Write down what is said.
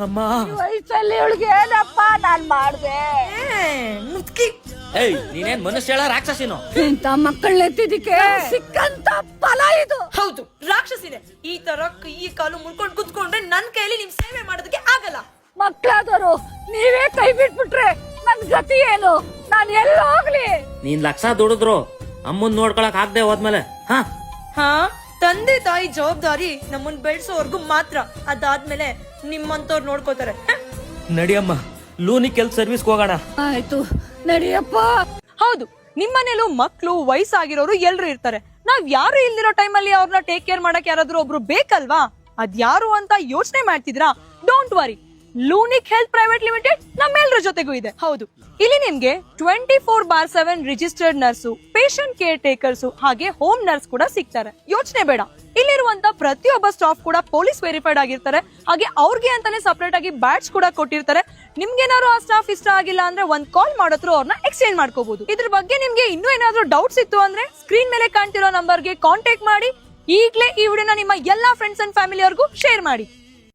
ಅಮ್ಮ ವಯಸ್ಸಲ್ಲಿ ಇವಳಿಗೆ ಏನಪ್ಪ ನಾನ್ ಮಾಡ್ದೆ? ಏಯ್ ನೀನೇನ್ ಮನುಷ್ಯ ರಾಕ್ಷಸಿನೋ? ಇಂತ ಮಕ್ಕಳನ್ನ ಎತ್ತಿದಕ್ಕೆ ಸಿಕ್ಕಂತ ಫಲ ಇದು. ಹೌದು, ರಾಕ್ಷಸಿನೇ. ಈ ತರ ಕೈ ಕಾಲು ಮುಳ್ಕೊಂಡ್ ಕುತ್ಕೊಂಡ್ರೆ ನನ್ ಕೈಲಿ ನಿಮ್ ಸೇವೆ ಮಾಡೋದಕ್ಕೆ ಆಗಲ್ಲ. ಮಕ್ಕಳಾದವರು ನೀವೇ ಕೈ ಬಿಟ್ಬಿಟ್ರೆ ನನ್ ಗತಿ ಏನು? ನಾನ್ ಎಲ್ಲ ಹೋಗ್ಲಿ? ನೀನ್ ಲಕ್ಷ ದುಡಿದ್ರು ಅಮ್ಮನ್ ನೋಡ್ಕೊಳಕ್ ಆಗದೆ ಹೋದ್ಮೇಲೆ ಹಾ, ತಂದೆ ತಾಯಿ ಜವಾಬ್ದಾರಿ ನಮ್ಮನ್ ಬೆಳ್ಸೋವರ್ಗು ಮಾತ್ರ. ಅದಾದ್ಮೇಲೆ ನಿಮ್ಮಂತವ್ರು ನೋಡ್ಕೋತಾರೆ. ನಡಿಯಮ್ಮ, ಲೂನಿ ಕೆಲ್ಸ ಸರ್ವಿಸ್ಗೆ ಹೋಗೋಣ. ಆಯ್ತು ನಡಿಯಪ್ಪ. ಹೌದು, ನಿಮ್ಮನೇಲೂ ಮಕ್ಳು ವಯಸ್ಸಾಗಿರೋರು ಎಲ್ರು ಇರ್ತಾರೆ. ನಾವ್ ಯಾರು ಇಲ್ದಿರೋ ಟೈಮಲ್ಲಿ ಅವ್ರನ್ನ ಟೇಕ್ ಕೇರ್ ಮಾಡಕ್ ಯಾರಾದ್ರೂ ಒಬ್ರು ಬೇಕಲ್ವಾ? ಅದ್ಯಾರು ಅಂತ ಯೋಚನೆ ಮಾಡ್ತಿದ್ರಾ? Don't worry, Lunik health private limited ನಮ್ಮೆಲ್ಲರ ಜೊತೆಗೂ ಇದೆ. ಹೌದು, ಇಲ್ಲಿ ನಿಮ್ಗೆ 24/7 registered nurse, patient care takers ಹಾಗೆ ಹೋಮ್ ನರ್ಸ್ ಕೂಡ ಸಿಗ್ತಾರೆ. ಯೋಚನೆ ಬೇಡ, ಇಲ್ಲಿರುವಂತ ಪ್ರತಿಯೊಬ್ಬ ಸ್ಟಾಫ್ ಕೂಡ ಪೊಲೀಸ್ ವೆರಿಫೈಡ್ ಆಗಿರ್ತಾರೆ. ಹಾಗೆ ಅವ್ರಿಗೆ ಅಂತಾನೆ ಸಪರೇಟ್ ಆಗಿ ಬ್ಯಾಡ್ಜ್ ಕೂಡ ಕೊಟ್ಟಿರ್ತಾರೆ. ನಿಮ್ಗೇನಾದ್ರು ಆ ಸ್ಟಾಫ್ ಇಷ್ಟ ಆಗಿಲ್ಲ ಅಂದ್ರೆ ಒಂದ್ ಕಾಲ್ ಮಾಡೋದ್ರು ಅವ್ರನ್ನ ಎಕ್ಸ್ಚೇಂಜ್ ಮಾಡ್ಕೋಬಹುದು. ಇದ್ರ ಬಗ್ಗೆ ನಿಮ್ಗೆ ಇನ್ನೂ ಏನಾದ್ರು ಡೌಟ್ಸ್ ಇತ್ತು ಅಂದ್ರೆ ಸ್ಕ್ರೀನ್ ಮೇಲೆ ಕಾಣ್ತಿರೋ ನಂಬರ್ಗೆ ಕಾಂಟ್ಯಾಕ್ಟ್ ಮಾಡಿ. ಈಗ್ಲೇ ಈ ವಿಡಿಯೋನ ನಿಮ್ಮ ಎಲ್ಲಾ ಫ್ರೆಂಡ್ಸ್ ಅಂಡ್ ಫ್ಯಾಮಿಲಿ ಅವ್ರಿಗೂ ಶೇರ್ ಮಾಡಿ.